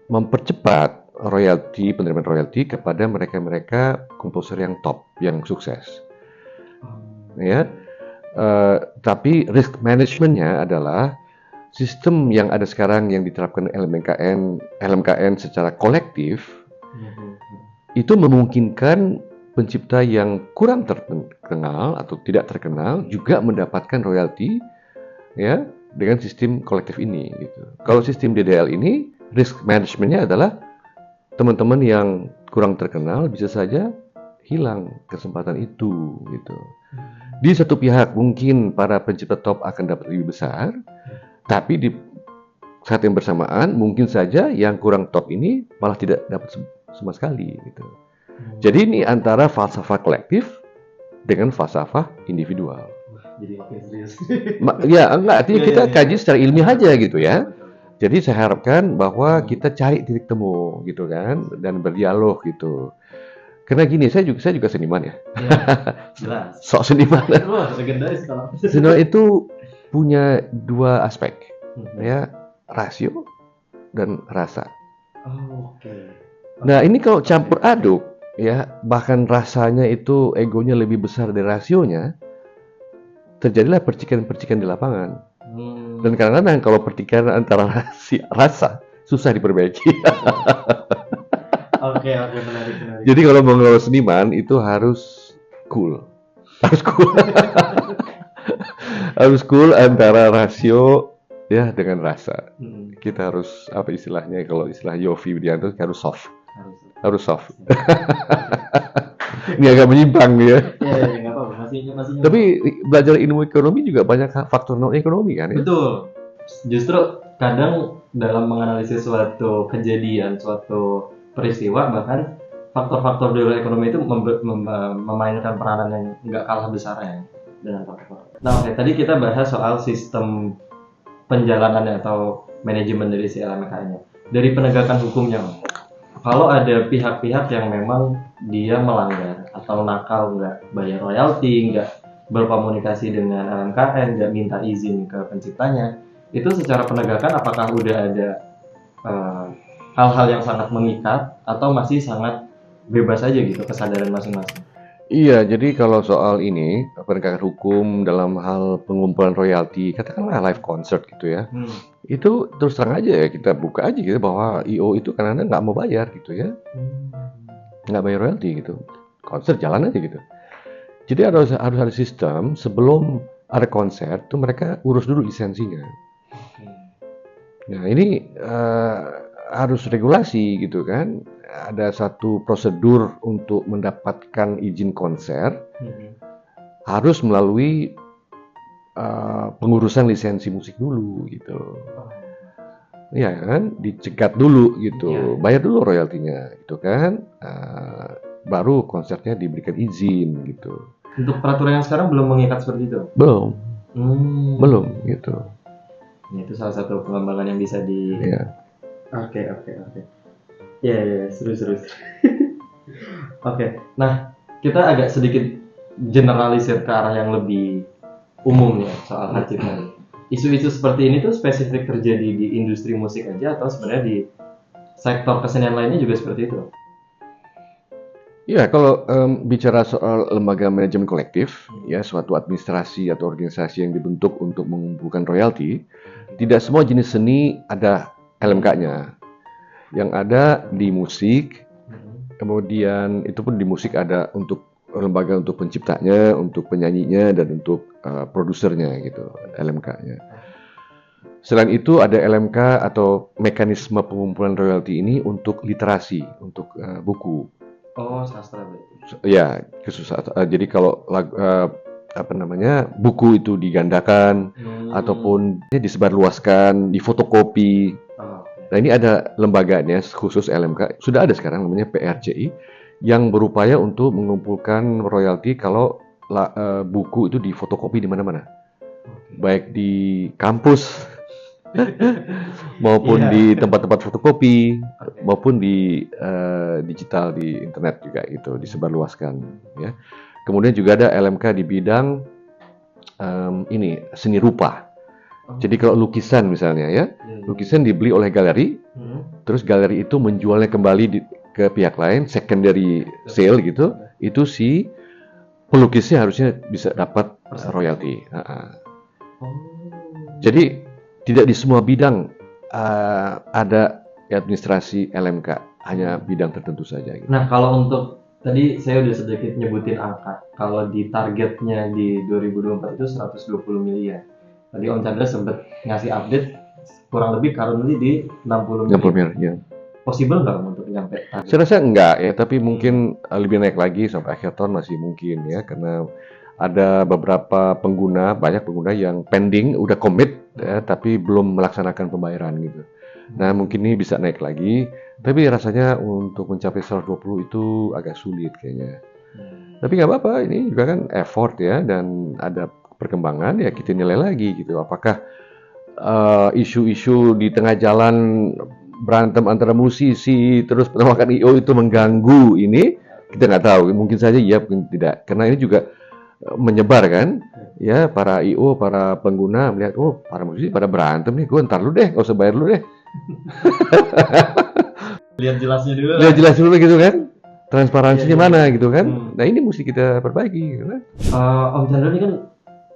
mempercepat penerimaan royalti kepada mereka komposer yang top, yang sukses. Ya, tapi risk manajemennya adalah sistem yang ada sekarang yang diterapkan LMKN secara kolektif. Itu memungkinkan pencipta yang kurang terkenal atau tidak terkenal juga mendapatkan royalti ya dengan sistem kolektif ini gitu. Kalau sistem DDL ini risk manajemennya adalah teman-teman yang kurang terkenal bisa saja hilang kesempatan itu gitu. Di satu pihak mungkin para pencipta top akan dapat lebih besar, tapi di saat yang bersamaan mungkin saja yang kurang top ini malah tidak dapat sama sekali gitu. Jadi ini antara falsafah kolektif dengan falsafah individual. Jadi makin serius. Ya enggak, artinya Iya, kita iya, iya. kaji secara ilmiah aja gitu ya. Betul. Jadi saya harapkan bahwa kita cari titik temu gitu kan dan berdialog gitu. Karena gini, saya juga seniman ya. Iya, jelas. Sok seniman. Wah, legendaris kalau. Seniman itu punya dua aspek, Mhm. ya, rasio dan rasa. Oh, oke. Nah, ini kalau campur aduk, ya, bahkan rasanya itu egonya lebih besar dari rasionya, terjadilah percikan-percikan di lapangan. Dan kadang-kadang kalau pertikaian antara rasa susah diperbaiki. Oke, menarik. Jadi kalau mengelola seniman itu harus cool. Harus cool. Harus cool antara rasio ya dengan rasa. Mhm. Kita harus apa istilahnya, kalau istilah Yofi Widianto harus soft. Harus. Harus soft. Ini agak menyimpang ya. Iya, nggak apa-apa. Masih. Tapi belajar ilmu ekonomi juga banyak faktor non ekonomi kan ya. Betul. Justru kadang dalam menganalisis suatu kejadian, suatu peristiwa, bahkan faktor-faktor di luar ekonomi itu memainkan peranan yang nggak kalah besarnya dengan faktor. Nah, oke, tadi kita bahas soal sistem penjalanannya atau manajemen dari si LMK-nya. Dari penegakan hukumnya, Om. Kalau ada pihak-pihak yang memang dia melanggar atau nakal, nggak bayar royalti, nggak berkomunikasi dengan LMKN, nggak minta izin ke penciptanya, itu secara penegakan apakah udah ada hal-hal yang sangat mengikat atau masih sangat bebas aja gitu kesadaran masing-masing? Iya, jadi kalau soal ini penegakan hukum dalam hal pengumpulan royalti, katakanlah live concert gitu ya, itu terus terang aja ya kita buka aja gitu bahwa IO itu kadang-kadang nggak mau bayar gitu ya, nggak bayar royalti gitu, konser jalan aja gitu. Jadi harus ada sistem sebelum ada konser tuh mereka urus dulu lisensinya. Nah ini harus regulasi gitu kan. Ada satu prosedur untuk mendapatkan izin konser harus melalui pengurusan lisensi musik dulu gitu. Iya kan, dicegat dulu gitu, bayar dulu royaltinya gitu kan, baru konsernya diberikan izin gitu. Untuk peraturan yang sekarang belum mengikat seperti itu? Belum gitu. Ini itu salah satu pengembangan yang bisa di. Iya. Oke. Ya, seru. Oke, nah kita agak sedikit generalisir ke arah yang lebih umum ya soal hak cipta. Isu-isu seperti ini tuh spesifik terjadi di industri musik aja atau sebenarnya di sektor kesenian lainnya juga seperti itu? Ya, kalau bicara soal lembaga manajemen kolektif, ya suatu administrasi atau organisasi yang dibentuk untuk mengumpulkan royalti, tidak semua jenis seni ada LMK-nya. Yang ada di musik, kemudian itu pun di musik ada untuk lembaga untuk penciptanya, untuk penyanyinya, dan untuk produsernya gitu, LMK-nya. Selain itu ada LMK atau mekanisme pengumpulan royalti ini untuk literasi, untuk buku. Oh, sastra berarti. Ya, khusus. Jadi kalau buku itu digandakan ataupun disebarluaskan, difotokopi. Nah ini ada lembaganya khusus LMK, sudah ada sekarang namanya PRCI yang berupaya untuk mengumpulkan royalti kalau buku itu difotokopi di mana-mana, baik di kampus maupun di tempat-tempat fotokopi maupun di digital di internet juga gitu disebarluaskan ya. Kemudian juga ada LMK di bidang ini seni rupa. Jadi kalau lukisan misalnya ya, lukisan dibeli oleh galeri, terus galeri itu menjualnya kembali ke pihak lain, secondary sale gitu, itu si pelukisnya harusnya bisa dapat royalti. Jadi tidak di semua bidang ada administrasi LMK, hanya bidang tertentu saja. Gitu. Nah kalau untuk tadi saya udah sedikit nyebutin angka, kalau di targetnya di 2024 itu 120 miliar. Tadi Om Chandra sempat ngasih update kurang lebih currently di 60 miliar. Ya. Possible nggak untuk nyampe target? Saya rasa enggak ya, tapi mungkin lebih naik lagi sampai akhir tahun masih mungkin ya, karena ada beberapa pengguna, banyak pengguna yang pending, udah komit, ya, tapi belum melaksanakan pembayaran gitu. Nah, mungkin ini bisa naik lagi, tapi rasanya untuk mencapai 120 itu agak sulit kayaknya. Tapi nggak apa-apa, ini juga kan effort ya, dan ada perkembangan ya kita nilai lagi gitu. Apakah isu-isu di tengah jalan berantem antara musisi terus penolakan IO itu mengganggu ini, kita nggak tahu. Mungkin saja iya, mungkin tidak. Karena ini juga menyebar kan, ya para IO, para pengguna melihat, oh para musisi pada berantem nih, gue ntar lu deh, nggak usah bayar lu deh. Lihat jelasnya dulu lah. Lihat jelas dulu gitu kan, transparansinya Iya, iya. mana gitu kan. Nah ini mesti kita perbaiki gitu kan. Om Chandra ini kan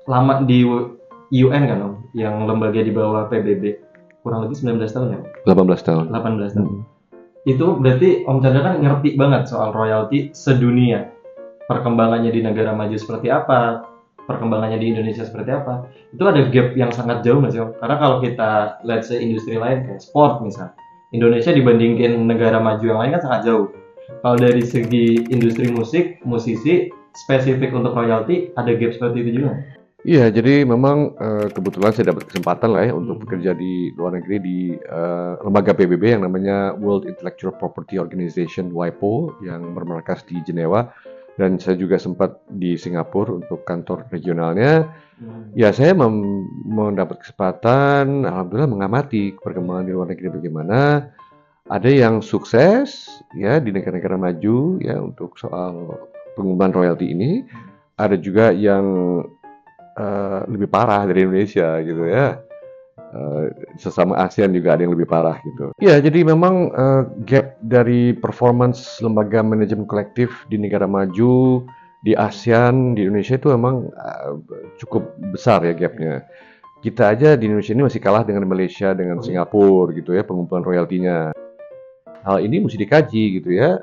lama di UN kan Om, yang lembaga di bawah PBB, kurang lebih 19 tahun ya? 18 tahun. 18 tahun. Itu berarti Om Chandra kan ngerti banget soal royalti sedunia. Perkembangannya di negara maju seperti apa, perkembangannya di Indonesia seperti apa. Itu ada gap yang sangat jauh nggak sih Om? Karena kalau kita lihat industri lain kayak sport misal, Indonesia dibandingin negara maju yang lain kan sangat jauh. Kalau dari segi industri musik, musisi, spesifik untuk royalti, ada gap seperti itu juga? Iya, jadi memang kebetulan saya dapat kesempatan lah ya untuk bekerja di luar negeri di lembaga PBB yang namanya World Intellectual Property Organization (WIPO) yang bermarkas di Jenewa, dan saya juga sempat di Singapura untuk kantor regionalnya. Ya, saya mendapat kesempatan, alhamdulillah mengamati perkembangan di luar negeri bagaimana. Ada yang sukses ya di negara-negara maju ya untuk soal pengumpulan royalti ini. Ada juga yang lebih parah dari Indonesia gitu ya. Sesama ASEAN juga ada yang lebih parah gitu. Ya, jadi memang gap dari performance lembaga manajemen kolektif di negara maju, di ASEAN, di Indonesia itu memang cukup besar ya gapnya. Kita aja di Indonesia ini masih kalah dengan Malaysia, dengan Singapura gitu ya pengumpulan royaltinya. Hal ini mesti dikaji gitu ya,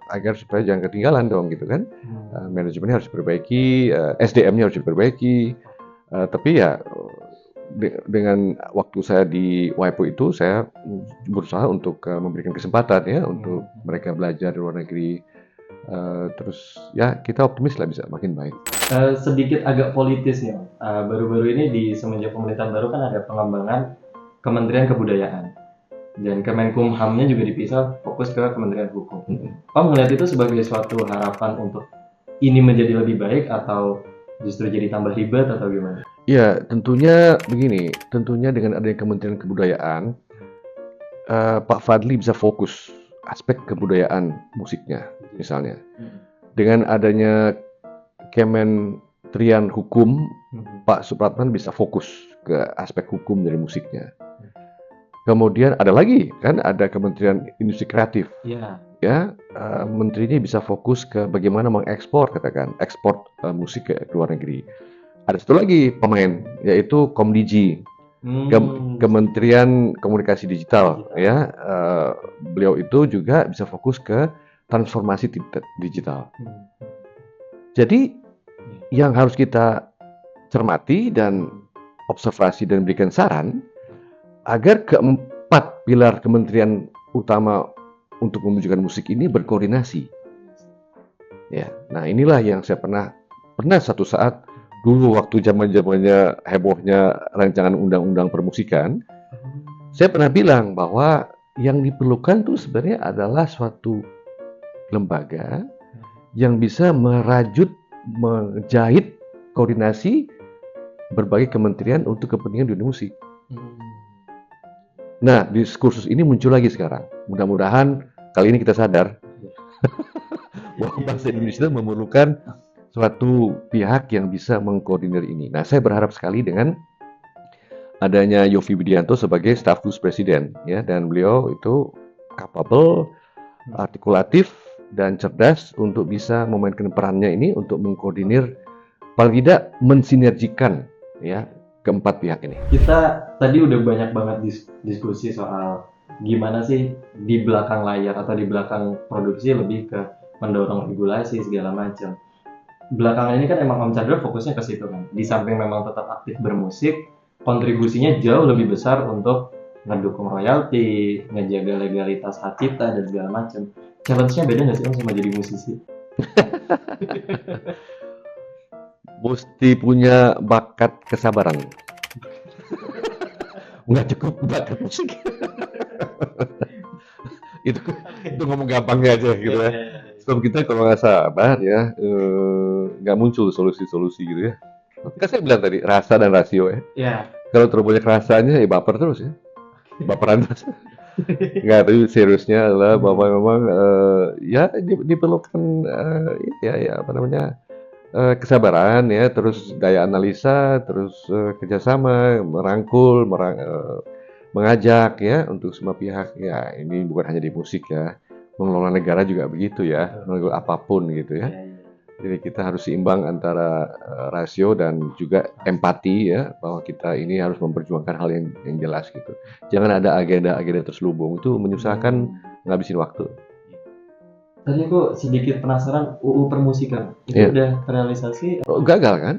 agar supaya jangan ketinggalan dong gitu kan. Manajemennya harus diperbaiki, SDM-nya harus diperbaiki. Tapi ya dengan waktu saya di WIPO itu saya berusaha untuk memberikan kesempatan ya untuk mereka belajar di luar negeri. Terus ya kita optimis lah bisa makin baik. Sedikit agak politis nih Om. Baru-baru ini di semenjak pemerintahan baru kan ada pengembangan Kementerian Kebudayaan. Dan Kemenkumhamnya juga dipisah, fokus ke Kementerian Hukum. Om melihat itu sebagai suatu harapan untuk ini menjadi lebih baik atau justru jadi tambah ribet atau gimana? Ya, tentunya begini, tentunya dengan adanya Kementerian Kebudayaan, Pak Fadli bisa fokus aspek kebudayaan musiknya, misalnya. Dengan adanya Kementerian Hukum, Pak Supratman bisa fokus ke aspek hukum dari musiknya. Kemudian ada lagi, kan ada Kementerian Industri Kreatif. Iya. Ya, menterinya bisa fokus ke bagaimana mengekspor, katakan, ekspor musik ke luar negeri. Ada satu lagi pemain, yaitu Komdigi, Kementerian Komunikasi Digital. Ya, beliau itu juga bisa fokus ke transformasi digital. Jadi, yang harus kita cermati dan observasi dan berikan saran, agar keempat pilar kementerian utama untuk memajukan musik ini berkoordinasi. Ya, nah inilah yang saya pernah satu saat dulu waktu zaman-zamannya hebohnya rancangan undang-undang permusikan, saya pernah bilang bahwa yang diperlukan tuh sebenarnya adalah suatu lembaga yang bisa merajut, menjahit koordinasi berbagai kementerian untuk kepentingan dunia musik. Nah, diskursus ini muncul lagi sekarang. Mudah-mudahan kali ini kita sadar bahwa bangsa Indonesia memerlukan suatu pihak yang bisa mengkoordinir ini. Nah, saya berharap sekali dengan adanya Yovie Widianto sebagai staf khusus presiden, ya, dan beliau itu capable, artikulatif, dan cerdas untuk bisa memainkan perannya ini untuk mengkoordinir, paling tidak mensinergikan, ya, keempat pihak ini. Kita tadi udah banyak banget diskusi soal gimana sih di belakang layar atau di belakang produksi lebih ke mendorong regulasi segala macam. Belakangan ini kan emang Om Chandra fokusnya ke situ kan. Di samping memang tetap aktif bermusik, kontribusinya jauh lebih besar untuk ngedukung royalti, ngejaga legalitas hak cipta dan segala macam. Challenge-nya beda nggak sih Om sama jadi musisi? mesti punya bakat kesabaran. Nggak cukup bakat musik. itu ngomong gampangnya aja gitu ya. Sebab kita kalau nggak sabar ya, nggak muncul solusi-solusi gitu ya. Kan saya bilang tadi, rasa dan rasio ya. Iya. Kalau terlalu banyak rasanya, ya baper terus ya. Baperan terus. Nggak, tapi seriusnya adalah bahwa memang ya diperlukan apa namanya, kesabaran ya, terus daya analisa, terus kerjasama, merangkul, mengajak ya untuk semua pihak. Ya, ini bukan hanya di musik ya. Mengelola negara juga begitu ya, mengelola apapun gitu ya. Jadi kita harus seimbang antara rasio dan juga empati ya, bahwa kita ini harus memperjuangkan hal yang jelas gitu. Jangan ada agenda-agenda terselubung, itu menyusahkan, ngabisin waktu. Tadi aku sedikit penasaran, UU Permusikan itu udah terrealisasi? Gagal kan?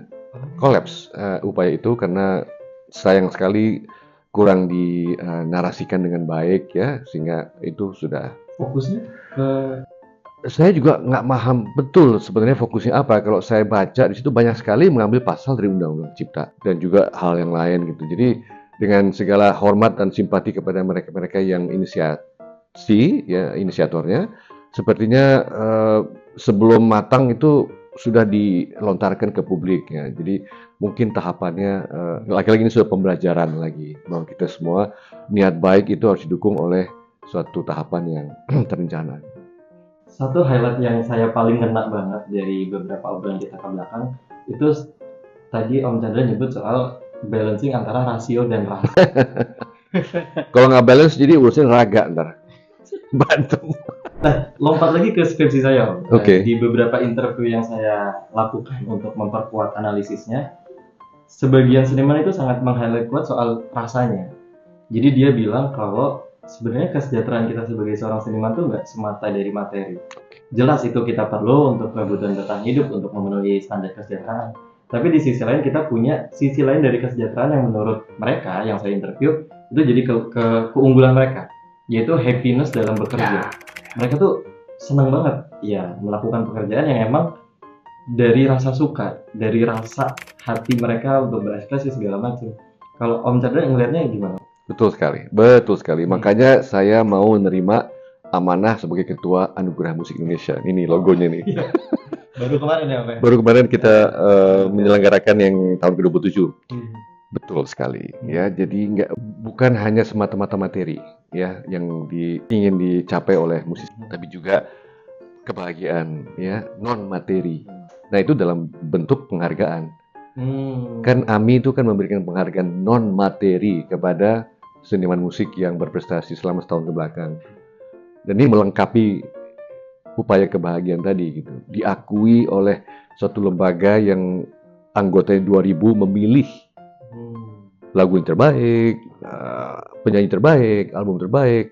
Kolaps upaya itu karena sayang sekali kurang dinarasikan dengan baik ya, sehingga itu sudah. Fokusnya ke Saya juga nggak paham betul sebenarnya fokusnya apa. Kalau saya baca di situ banyak sekali mengambil pasal dari Undang-Undang Cipta dan juga hal yang lain gitu. Jadi dengan segala hormat dan simpati kepada mereka-mereka yang inisiatornya, sepertinya sebelum matang itu sudah dilontarkan ke publik ya. Jadi mungkin tahapannya lagi-lagi ini sudah pembelajaran lagi bahwa kita semua niat baik itu harus didukung oleh suatu tahapan yang terencana. Satu highlight yang saya paling kena banget dari beberapa obrolan kita ke belakang itu tadi Om Chandra nyebut soal balancing antara rasio dan rasa. Kalau nggak balance jadi urusin raga ntar. Bantu. Nah, lompat lagi ke skripsi saya Om. Oke. Di beberapa interview yang saya lakukan untuk memperkuat analisisnya, sebagian seniman itu sangat meng-highlight kuat soal rasanya. Jadi dia bilang kalau sebenarnya kesejahteraan kita sebagai seorang seniman tuh nggak semata dari materi. Jelas itu kita perlu untuk kebutuhan bertahan hidup, untuk memenuhi standar kesejahteraan. Tapi di sisi lain kita punya sisi lain dari kesejahteraan yang menurut mereka yang saya interview itu jadi keunggulan mereka, yaitu happiness dalam bekerja. Mereka tuh senang banget ya melakukan pekerjaan yang emang dari rasa suka, dari rasa hati mereka untuk berekspresi segala macam. Kalau Om Chandra ngelihatnya gimana? Betul sekali. Makanya saya mau menerima amanah sebagai Ketua Anugerah Musik Indonesia. Ini logonya nih. Baru kemarin ya, Pak? Baru kemarin kita menyelenggarakan yang tahun ke-27. Betul sekali. Ya, jadi bukan hanya semata-mata materi ya yang ingin dicapai oleh musisi, tapi juga kebahagiaan ya non materi. Nah itu dalam bentuk penghargaan. Kan AMI itu kan memberikan penghargaan non materi kepada seniman musik yang berprestasi selama setahun kebelakang. Dan ini melengkapi upaya kebahagiaan tadi gitu. Diakui oleh suatu lembaga yang anggotanya 2000 memilih lagu yang terbaik, penyanyi terbaik, album terbaik,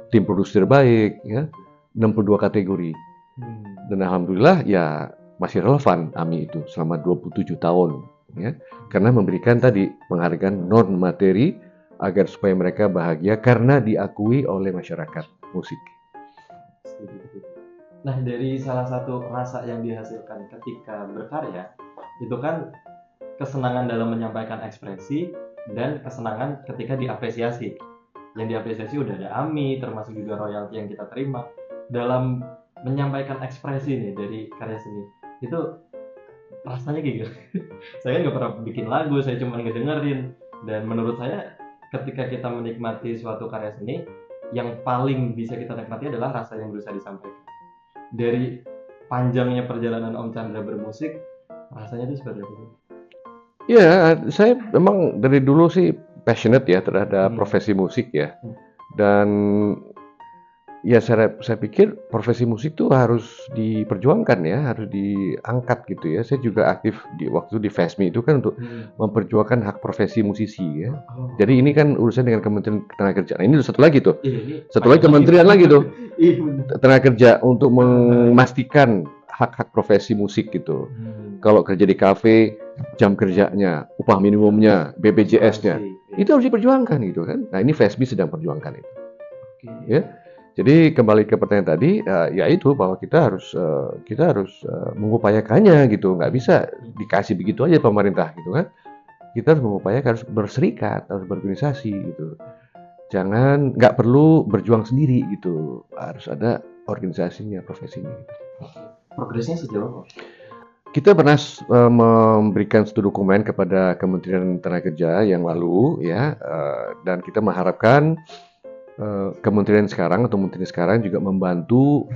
tim produksi terbaik ya, 62 kategori. Dan alhamdulillah ya masih relevan AMI itu selama 27 tahun ya. Karena memberikan tadi penghargaan non materi agar supaya mereka bahagia karena diakui oleh masyarakat musik. Nah, dari salah satu rasa yang dihasilkan ketika berkarya, itu kan kesenangan dalam menyampaikan ekspresi dan kesenangan ketika diapresiasi. Yang diapresiasi udah ada AMI, termasuk juga royalti yang kita terima. Dalam menyampaikan ekspresi nih dari karya seni, itu rasanya kayak gitu. Saya nggak pernah bikin lagu, saya cuma ngedengerin. Dan menurut saya ketika kita menikmati suatu karya seni, yang paling bisa kita nikmati adalah rasa yang berusaha disampaikan. Dari panjangnya perjalanan Om Chandra bermusik, rasanya itu seperti apa? Ya, saya memang dari dulu sih passionate ya terhadap profesi musik ya. Dan ya saya pikir profesi musik itu harus diperjuangkan ya, harus diangkat gitu ya. Saya juga aktif waktu di FESMI itu kan untuk memperjuangkan hak profesi musisi ya. Jadi ini kan urusan dengan Kementerian Ketenagakerjaan. Ini satu lagi tuh. Satu lagi kementerian lagi tuh. Tenaga kerja untuk memastikan hak-hak profesi musik gitu. Kalau kerja di kafe, jam kerjanya, upah minimumnya, BPJS-nya, itu harus diperjuangkan gitu kan. Nah ini FESMI sedang perjuangkan itu. Ya. Jadi kembali ke pertanyaan tadi, ya itu bahwa kita harus mengupayakannya gitu, nggak bisa dikasih begitu aja pemerintah gitu kan. Kita harus mengupayakan, harus berserikat, harus berorganisasi gitu. Jangan nggak perlu berjuang sendiri gitu, harus ada organisasinya, profesinya. Progresnya sejauh apa? Kita pernah memberikan satu dokumen kepada Kementerian Tenaga Kerja yang lalu ya, dan kita mengharapkan kementerian sekarang atau menteri sekarang juga membantu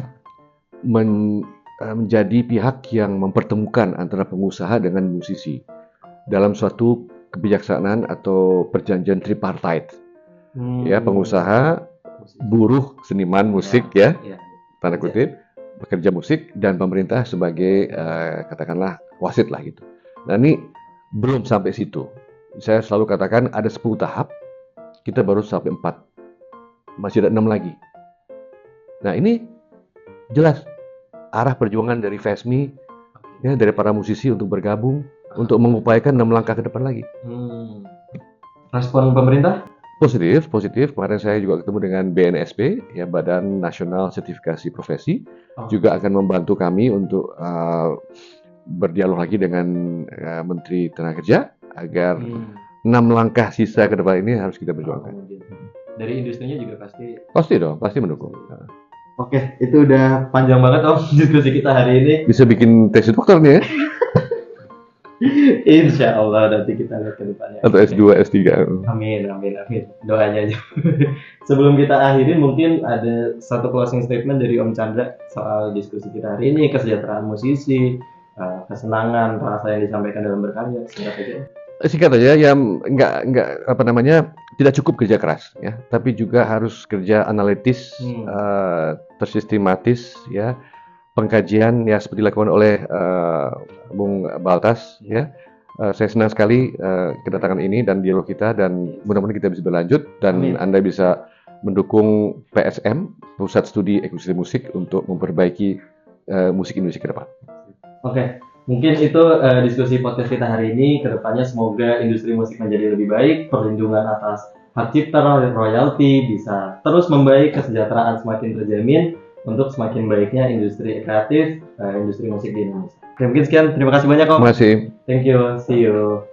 menjadi pihak yang mempertemukan antara pengusaha dengan musisi dalam suatu kebijaksanaan atau perjanjian tripartite. Ya, pengusaha, buruh, seniman musik ya, tanda kutip, pekerja musik dan pemerintah sebagai katakanlah wasit lah gitu. Nah ini belum sampai situ. Saya selalu katakan ada 10 tahap, kita baru sampai 4. Masih ada 6 lagi. Nah ini jelas arah perjuangan dari FESMI ya, dari para musisi untuk bergabung untuk mengupayakan 6 langkah ke depan lagi. Respon pemerintah? Positif. Kemarin saya juga ketemu dengan BNSP, ya Badan Nasional Sertifikasi Profesi, juga akan membantu kami untuk berdialog lagi dengan Menteri Tenaga Kerja agar 6 langkah sisa ke depan ini harus kita perjuangkan. Dari industrinya juga Pasti mendukung. Oke, itu udah panjang banget Om diskusi kita hari ini. Bisa bikin tesis dokter nih ya? Insya Allah nanti kita lihat ke depannya. Atau S2, S3. Amin. Doanya aja. Sebelum kita akhiri, mungkin ada satu closing statement dari Om Chandra soal diskusi kita hari ini, kesejahteraan musisi, kesenangan, rasa yang disampaikan dalam berkarya. Singkat aja, ya nggak tidak cukup kerja keras ya, tapi juga harus kerja analitis, tersistematis ya, pengkajian ya seperti dilakukan oleh Bung Baltas ya. Saya senang sekali kedatangan ini dan dialog kita, dan mudah-mudahan kita bisa berlanjut dan Anda bisa mendukung PSM, Pusat Studi Ekosistem Musik, untuk memperbaiki musik Indonesia ke depan. Oke. Mungkin itu diskusi podcast kita hari ini. Kedepannya semoga industri musik menjadi lebih baik, perlindungan atas hak cipta, royalti bisa terus membaik, kesejahteraan semakin terjamin untuk semakin baiknya industri kreatif, industri musik di Indonesia. Oke, mungkin sekian. Terima kasih banyak Om. Terima kasih. Thank you. See you.